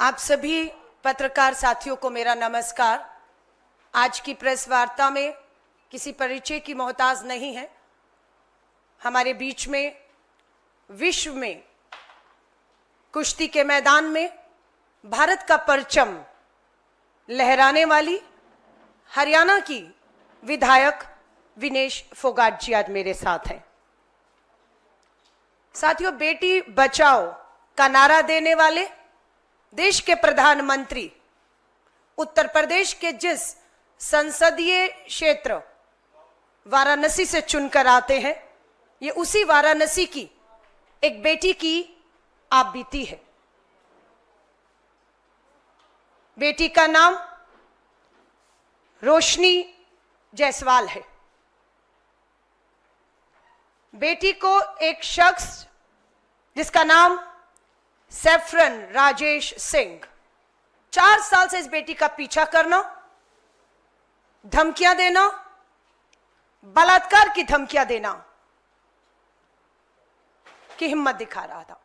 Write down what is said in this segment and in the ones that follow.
आप सभी पत्रकार साथियों को मेरा नमस्कार। आज की प्रेस वार्ता में किसी परिचय की मोहताज नहीं है। हमारे बीच में विश्व में कुश्ती के मैदान में भारत का परचम लहराने वाली हरियाणा की विधायक विनेश फोगाट जी आज मेरे साथ हैं। साथियों, बेटी बचाओ का नारा देने वाले देश के प्रधानमंत्री उत्तर प्रदेश के जिस संसदीय क्षेत्र वाराणसी से चुनकर आते हैं, ये उसी वाराणसी की एक बेटी की आप बीती है। बेटी का नाम रोशनी जायसवाल है। बेटी को एक शख्स जिसका नाम सैफरन राजेश सिंह 4 साल से इस बेटी का पीछा करना, धमकियां देना, बलात्कार की धमकियां देना की हिम्मत दिखा रहा था।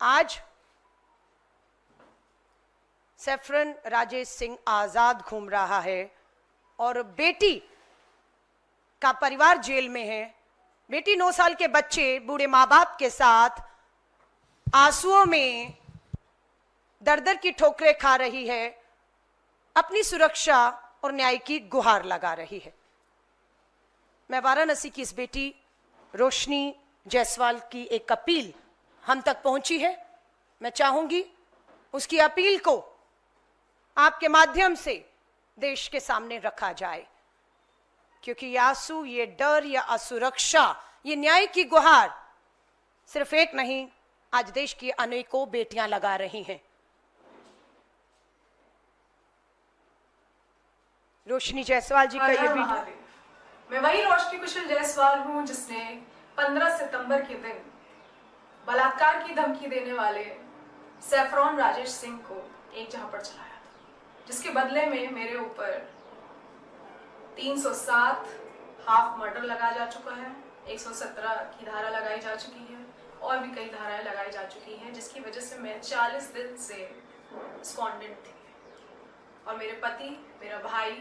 आज सैफरन राजेश सिंह आजाद घूम रहा है और बेटी का परिवार जेल में है। बेटी 9 साल के बच्चे बूढ़े माँ बाप के साथ आंसुओं में दर दर की ठोकरें खा रही है, अपनी सुरक्षा और न्याय की गुहार लगा रही है। मैं वाराणसी की इस बेटी रोशनी जायसवाल की एक अपील हम तक पहुंची है। मैं चाहूंगी उसकी अपील को आपके माध्यम से देश के सामने रखा जाए, क्योंकि ये आंसू, ये डर, ये असुरक्षा, ये न्याय की गुहार सिर्फ एक नहीं, आज देश की अनेकों बेटियां लगा रही हैं। रोशनी जायसवाल जी का ये वीडियो। मैं वही रोशनी कुशल जायसवाल हूं जिसने 15 सितंबर के दिन बलात्कार की धमकी देने वाले सैफरन राजेश सिंह को एक झापड़ चलाया था, जिसके बदले में मेरे ऊपर 307 हाफ मर्डर लगाया जा चुका है, 117 की धारा लगाई जा चुकी है और भी कई धाराएं लगाई जा चुकी हैं, जिसकी वजह से मैं 40 दिन से स्कॉन्डेंट थी और मेरे पति, मेरा भाई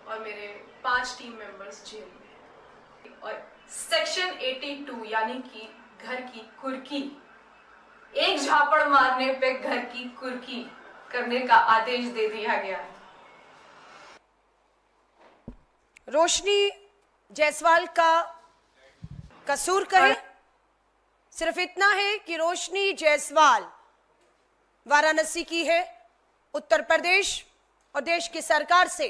और मेरे 5 टीम मेंबर्स जेल में। और सेक्शन 82 यानी कि घर की कुर्की, एक झापड़ मारने पे घर की कुर्की करने का आदेश दे दिया गया है। रोशनी जायसवाल का कसूर कहे सिर्फ इतना है कि रोशनी जायसवाल वाराणसी की है, उत्तर प्रदेश और देश की सरकार से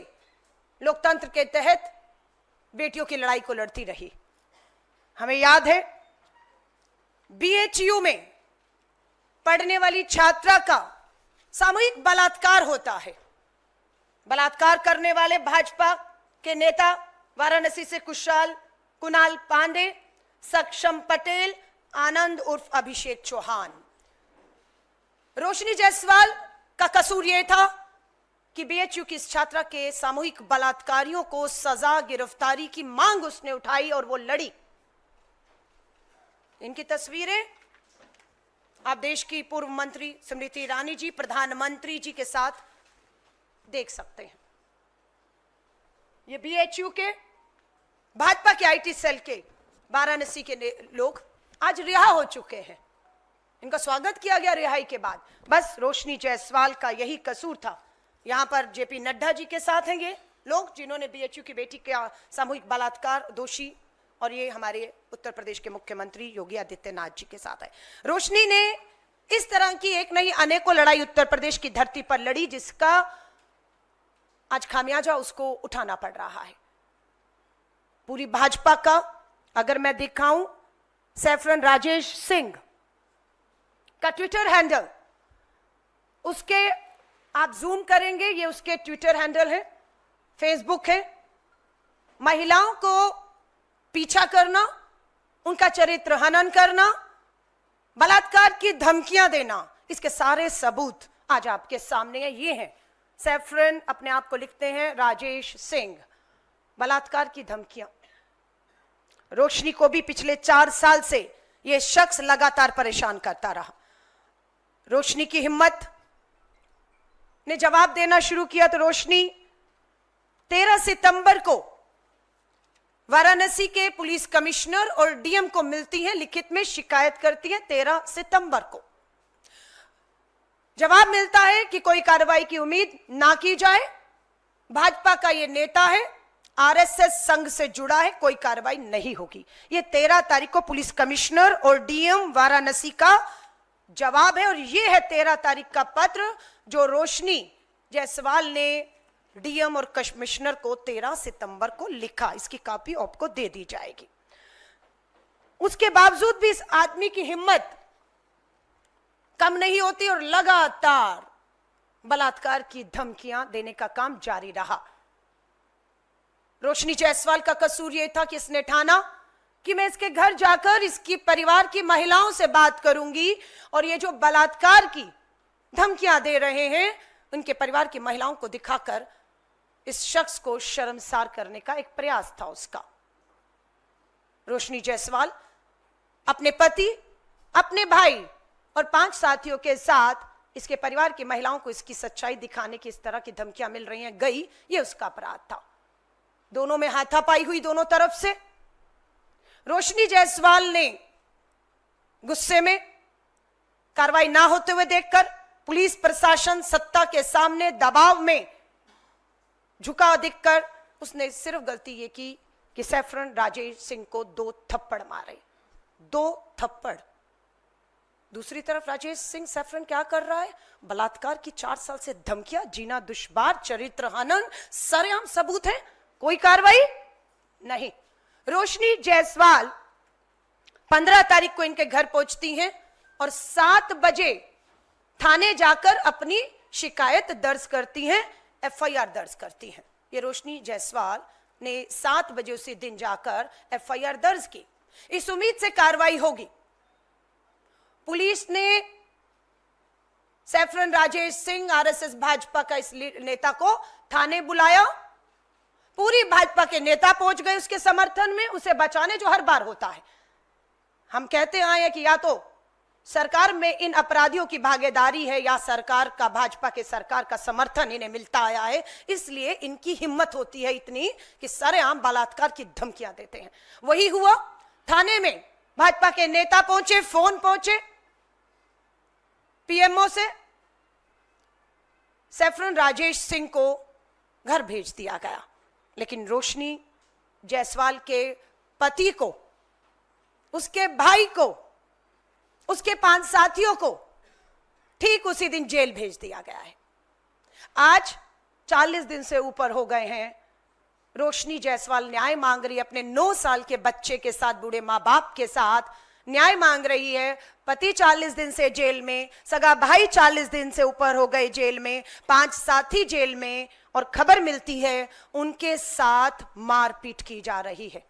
लोकतंत्र के तहत बेटियों की लड़ाई को लड़ती रही। हमें याद है बीएचयू में पढ़ने वाली छात्रा का सामूहिक बलात्कार होता है। बलात्कार करने वाले भाजपा के नेता वाराणसी से कुणाल पांडे, सक्षम पटेल, आनंद उर्फ अभिषेक चौहान। रोशनी जायसवाल का कसूर यह था कि बीएचयू की इस छात्रा के सामूहिक बलात्कारियों को सजा, गिरफ्तारी की मांग उसने उठाई और वो लड़ी। इनकी तस्वीरें आप देश की पूर्व मंत्री स्मृति ईरानी जी, प्रधानमंत्री जी के साथ देख सकते हैं। ये बीएचयू के भाजपा के आईटी सेल के वाराणसी के लोग आज रिहा हो चुके हैं। इनका स्वागत किया गया रिहाई के बाद। बस रोशनी जायसवाल का यही कसूर था। यहां पर जेपी नड्डा जी के साथ हैं ये लोग जिन्होंने बीएचयू की बेटी का सामूहिक बलात्कार दोषी, और ये हमारे उत्तर प्रदेश के मुख्यमंत्री योगी आदित्यनाथ जी के साथ है। रोशनी ने इस तरह की एक नहीं अनेकों लड़ाई उत्तर प्रदेश की धरती पर लड़ी, जिसका आज खामियाजा उसको उठाना पड़ रहा है। पूरी भाजपा का अगर मैं दिखाऊं, सैफरन राजेश सिंह का ट्विटर हैंडल, उसके आप जूम करेंगे, ये उसके ट्विटर हैंडल है, फेसबुक है। महिलाओं को पीछा करना, उनका चरित्र हनन करना, बलात्कार की धमकियां देना, इसके सारे सबूत आज आपके सामने हैं। ये हैं सैफरन, अपने आप को लिखते हैं राजेश सिंह, बलात्कार की धमकियां। रोशनी को भी पिछले 4 साल से यह शख्स लगातार परेशान करता रहा। रोशनी की हिम्मत ने जवाब देना शुरू किया तो रोशनी 13 सितंबर को वाराणसी के पुलिस कमिश्नर और डीएम को मिलती है, लिखित में शिकायत करती है। 13 सितंबर को जवाब मिलता है कि कोई कार्रवाई की उम्मीद ना की जाए, भाजपा का ये नेता है, आरएसएस संघ से जुड़ा है, कोई कार्रवाई नहीं होगी। ये 13 तारीख को पुलिस कमिश्नर और डीएम वाराणसी का जवाब है। और ये है 13 तारीख का पत्र जो रोशनी जायसवाल ने डीएम और कमिश्नर को 13 सितंबर को लिखा। इसकी कॉपी आपको दे दी जाएगी। उसके बावजूद भी इस आदमी की हिम्मत कम नहीं होती और लगातार बलात्कार की धमकियां देने का काम जारी रहा। रोशनी जायसवाल का कसूर यह था कि इसने ठाना कि मैं इसके घर जाकर इसकी परिवार की महिलाओं से बात करूंगी और ये जो बलात्कार की धमकियां दे रहे हैं उनके परिवार की महिलाओं को दिखाकर इस शख्स को शर्मसार करने का एक प्रयास था उसका। रोशनी जायसवाल अपने पति, अपने भाई और 5 साथियों के साथ इसके परिवार की महिलाओं को इसकी सच्चाई दिखाने की इस तरह की धमकियां मिल रही हैं, गई, ये उसका अपराध था। दोनों में हाथापाई हुई दोनों तरफ से। रोशनी जायसवाल ने गुस्से में कार्रवाई ना होते हुए देखकर पुलिस प्रशासन सत्ता के सामने दबाव में झुका दिखकर उसने सिर्फ गलती ये की कि सैफरन राजेश सिंह को 2 थप्पड़ मारे। 2 थप्पड़। दूसरी तरफ राजेश सिंह सैफरन क्या कर रहा है? बलात्कार की 4 साल से धमकियां, जीना दुश्वार, चरित्र हनन, सरेआम सबूत है, कोई कार्रवाई नहीं। रोशनी जायसवाल 15 तारीख को इनके घर पहुंचती हैं और 7 बजे थाने जाकर अपनी शिकायत दर्ज करती हैं, एफआईआर दर्ज करती हैं। ये रोशनी जायसवाल ने 7 बजे उसी दिन जाकर एफआईआर दर्ज की, इस उम्मीद से कार्रवाई होगी। पुलिस ने सैफरन राजेश सिंह, आरएसएस भाजपा का इस नेता को थाने बुलाया। पूरी भाजपा के नेता पहुंच गए उसके समर्थन में, उसे बचाने, जो हर बार होता है। हम कहते आए हैं कि या तो सरकार में इन अपराधियों की भागीदारी है या सरकार का, भाजपा के सरकार का समर्थन इन्हें मिलता आया है, इसलिए इनकी हिम्मत होती है इतनी कि सरेआम बलात्कार की धमकियां देते हैं। वही हुआ। थाने में भाजपा के नेता पहुंचे, फोन पहुंचे पीएमओ से, सैफरन राजेश सिंह को घर भेज दिया गया। लेकिन रोशनी जायसवाल के पति को, उसके भाई को, उसके 5 साथियों को ठीक उसी दिन जेल भेज दिया गया है। आज 40 दिन से ऊपर हो गए हैं। रोशनी जायसवाल न्याय मांग रही है, अपने 9 साल के बच्चे के साथ, बूढ़े मां बाप के साथ न्याय मांग रही है। पति 40 दिन से जेल में, सगा भाई 40 दिन से ऊपर हो गए जेल में, 5 साथी जेल में, और खबर मिलती है उनके साथ मारपीट की जा रही है,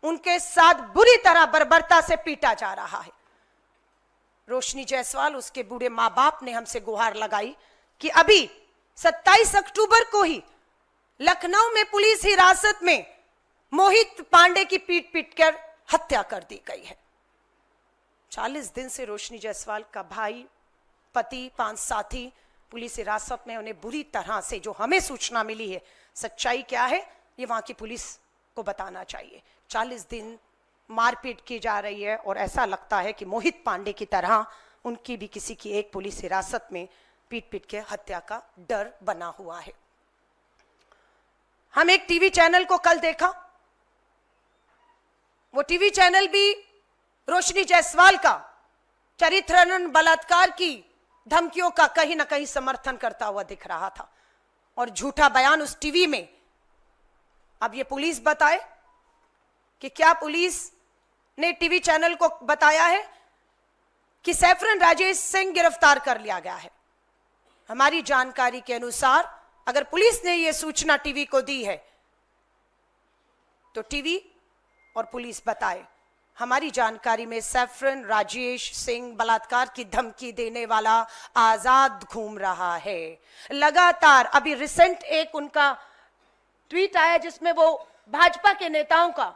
उनके साथ बुरी तरह बर्बरता से पीटा जा रहा है। रोशनी जायसवाल, उसके बूढ़े मां बाप ने हमसे गुहार लगाई कि अभी 27 अक्टूबर को ही लखनऊ में पुलिस हिरासत में मोहित पांडे की पीट पीट कर हत्या कर दी गई है। 40 दिन से रोशनी जायसवाल का भाई, पति, 5 साथी पुलिस हिरासत में, उन्हें बुरी तरह से, जो हमें सूचना मिली है, सच्चाई क्या है ये वहां की पुलिस को बताना चाहिए। 40 दिन मारपीट की जा रही है और ऐसा लगता है कि मोहित पांडे की तरह उनकी भी किसी की एक पुलिस हिरासत में पीट पीट के हत्या का डर बना हुआ है। हम एक टीवी चैनल को कल देखा, वो टीवी चैनल भी रोशनी जायसवाल का चरित्र हनन, बलात्कार की धमकियों का कहीं ना कहीं समर्थन करता हुआ दिख रहा था, और झूठा बयान उस टीवी में। अब ये पुलिस बताए कि क्या पुलिस ने टीवी चैनल को बताया है कि सैफरन राजेश सिंह गिरफ्तार कर लिया गया है। हमारी जानकारी के अनुसार अगर पुलिस ने यह सूचना टीवी को दी है तो टीवी और पुलिस बताए। हमारी जानकारी में सैफरन राजेश सिंह बलात्कार की धमकी देने वाला आजाद घूम रहा है लगातार। अभी रिसेंट एक उनका ट्वीट आया जिसमें वो भाजपा के नेताओं का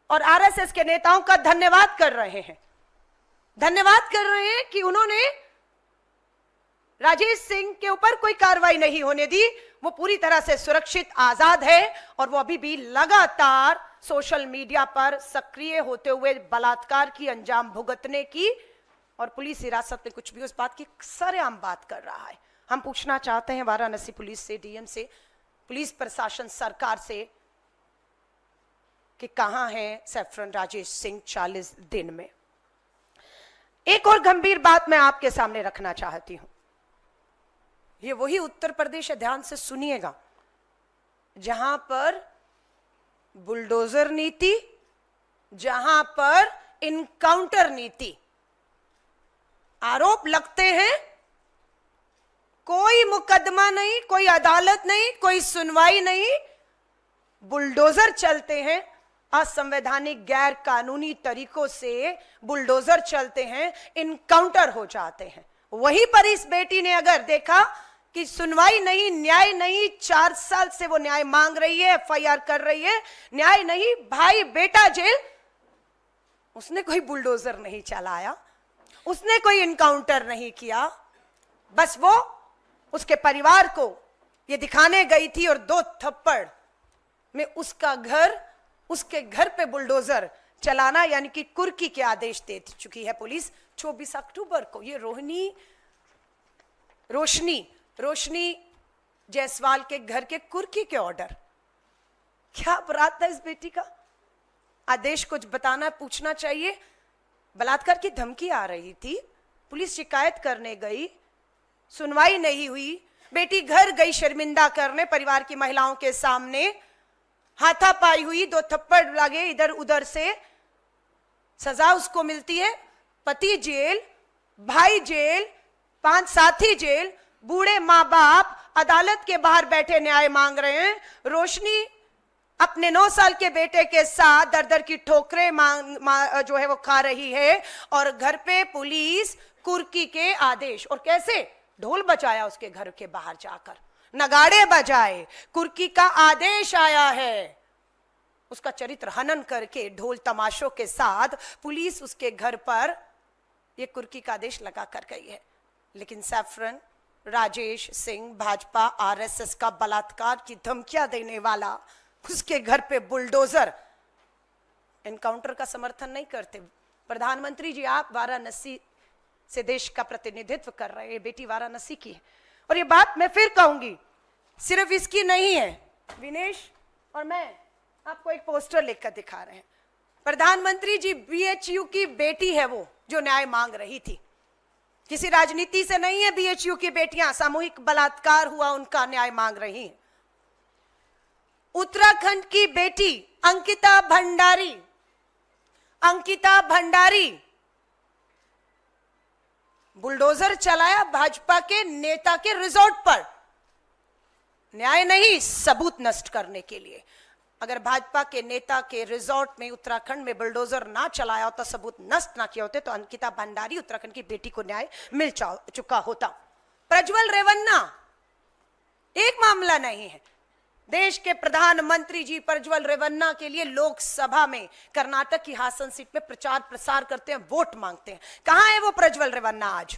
और आरएसएस के नेताओं का धन्यवाद कर रहे हैं। धन्यवाद कर रहे हैं कि उन्होंने राजेश सिंह के ऊपर कोई कार्रवाई नहीं होने दी। वो पूरी तरह से सुरक्षित आजाद है और वो अभी भी लगातार सोशल मीडिया पर सक्रिय होते हुए बलात्कार की अंजाम भुगतने की और पुलिस हिरासत में कुछ भी उस बात की सरेआम बात कर रहा है। हम पूछना चाहते हैं वाराणसी पुलिस से, डीएम से, पुलिस प्रशासन, सरकार से कि कहां है सैफरन राजेश सिंह 40 दिन में। एक और गंभीर बात मैं आपके सामने रखना चाहती हूं। ये वही उत्तर प्रदेश है, ध्यान से सुनिएगा, जहां पर बुलडोजर नीति, जहां पर इनकाउंटर नीति, आरोप लगते हैं, कोई मुकदमा नहीं, कोई अदालत नहीं, कोई सुनवाई नहीं, बुलडोजर चलते हैं, असंवैधानिक गैर कानूनी तरीकों से बुलडोजर चलते हैं, इनकाउंटर हो जाते हैं। वहीं पर इस बेटी ने अगर देखा कि सुनवाई नहीं, न्याय नहीं, 4 साल से वो न्याय मांग रही है, एफआईआर कर रही है, न्याय नहीं, भाई बेटा जेल, उसने कोई बुलडोजर नहीं चलाया, उसने कोई इनकाउंटर नहीं किया, बस वो उसके परिवार को ये दिखाने गई थी और 2 थप्पड़ में उसके घर पे बुलडोजर चलाना यानी कि कुर्की के आदेश दे चुकी है पुलिस। 24 अक्टूबर को ये रोशनी जायसवाल के घर के कुर्की के ऑर्डर, क्या अपराध था इस बेटी का? आदेश कुछ बताना, पूछना चाहिए। बलात्कार की धमकी आ रही थी, पुलिस शिकायत करने गई, सुनवाई नहीं हुई, बेटी घर गई शर्मिंदा करने, परिवार की महिलाओं के सामने हाथापाई हुई, 2 थप्पड़ लगे इधर उधर से, सजा उसको मिलती है, पति जेल, भाई जेल, 5 साथी जेल, बूढ़े माँ बाप अदालत के बाहर बैठे न्याय मांग रहे हैं। रोशनी अपने 9 साल के बेटे के साथ दर दर की ठोकरें जो है वो खा रही है और घर पे पुलिस कुर्की के आदेश, और कैसे ढोल बजाया उसके घर के बाहर जाकर, नगाड़े बजाए, कुर्की का आदेश आया है, उसका चरित्र हनन करके ढोल तमाशों के साथ पुलिस उसके घर पर ये कुर्की का आदेश लगा कर गई है। लेकिन सैफरन राजेश सिंह भाजपा आरएसएस का बलात्कार की धमकियां देने वाला उसके घर पे बुलडोजर, एनकाउंटर का समर्थन नहीं करते। प्रधानमंत्री जी, आप वाराणसी से देश का प्रतिनिधित्व कर रहे हैं, बेटी वाराणसी की है, और ये बात मैं फिर कहूंगी, सिर्फ इसकी नहीं है। विनेश और मैं आपको एक पोस्टर लिखकर दिखा रहे हैं। प्रधानमंत्री जी, बीएचयू की बेटी है वो जो न्याय मांग रही थी, किसी राजनीति से नहीं है। बीएचयू की बेटियां, सामूहिक बलात्कार हुआ, उनका न्याय मांग रही हैं। उत्तराखंड की बेटी अंकिता भंडारी बुलडोजर चलाया भाजपा के नेता के रिजॉर्ट पर, न्याय नहीं, सबूत नष्ट करने के लिए। अगर भाजपा के नेता के रिजॉर्ट में उत्तराखंड में बुलडोजर ना चलाया होता, सबूत नष्ट ना किया होते, तो अंकिता भंडारी उत्तराखंड की बेटी को न्याय मिल चुका होता। प्रज्वल रेवन्ना एक मामला नहीं है। देश के प्रधानमंत्री जी प्रज्वल रेवन्ना के लिए लोकसभा में कर्नाटक की हासन सीट में प्रचार प्रसार करते हैं, वोट मांगते हैं। कहां है वो प्रज्वल रेवन्ना? आज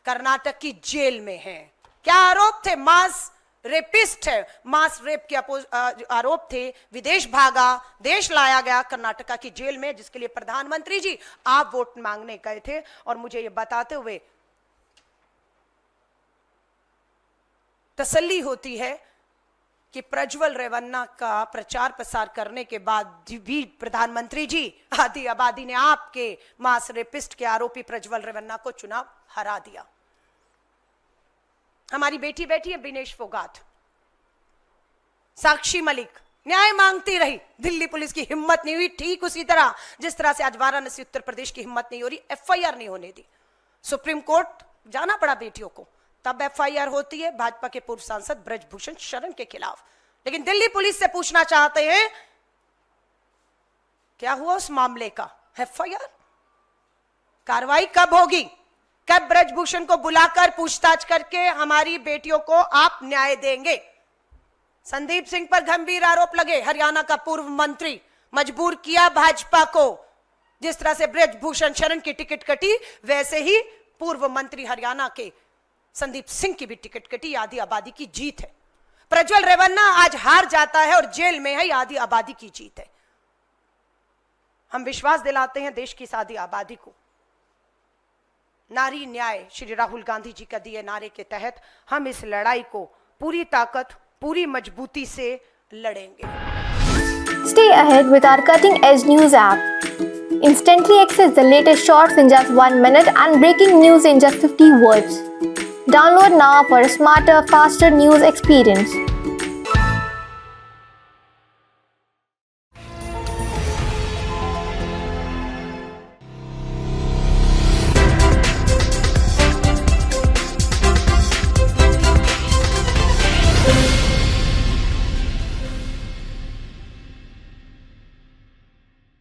कर्नाटक की जेल में है। क्या आरोप थे? मास रेपिस्ट है, मास रेप के आरोप थे, विदेश भागा, देश लाया गया कर्नाटका की जेल में, जिसके लिए प्रधानमंत्री जी आप वोट मांगने गए थे। और मुझे ये बताते हुए तसल्ली होती है कि प्रज्वल रेवन्ना का प्रचार प्रसार करने के बाद भी प्रधानमंत्री जी आधी आबादी ने आपके मास रेपिस्ट के आरोपी प्रज्वल रेवन्ना को चुनाव हरा दिया। हमारी बेटी बैठी है विनेश फोगाट, साक्षी मलिक न्याय मांगती रही, दिल्ली पुलिस की हिम्मत नहीं हुई, ठीक उसी तरह जिस तरह से आज वाराणसी उत्तर प्रदेश की हिम्मत नहीं हो रही, एफआईआर नहीं होने दी। सुप्रीम कोर्ट जाना पड़ा बेटियों को, तब एफआईआर होती है भाजपा के पूर्व सांसद ब्रजभूषण शरण के खिलाफ। लेकिन दिल्ली पुलिस से पूछना चाहते हैं क्या हुआ उस मामले का? एफआईआर, कार्रवाई कब होगी? कब ब्रजभूषण को बुलाकर पूछताछ करके हमारी बेटियों को आप न्याय देंगे? संदीप सिंह पर गंभीर आरोप लगे, हरियाणा का पूर्व मंत्री, मजबूर किया भाजपा को। जिस तरह से ब्रजभूषण शरण की टिकट कटी, वैसे ही पूर्व मंत्री हरियाणा के संदीप सिंह की भी टिकट कटी, आधी आबादी की जीत है। प्रज्वल रेवन्ना आज हार जाता है और जेल में है, आधी आबादी की जीत है। हम विश्वास दिलाते हैं देश की आधी आबादी को। नारी न्याय श्री राहुल गांधी जी का दिए नारे के तहत हम इस लड़ाई को पूरी ताकत, पूरी मजबूती से लड़ेंगे। Stay ahead with our cutting-edge news app. Instantly access the latest shorts in just 1 minute and breaking news in just 50 words. Download now for a smarter, faster news experience.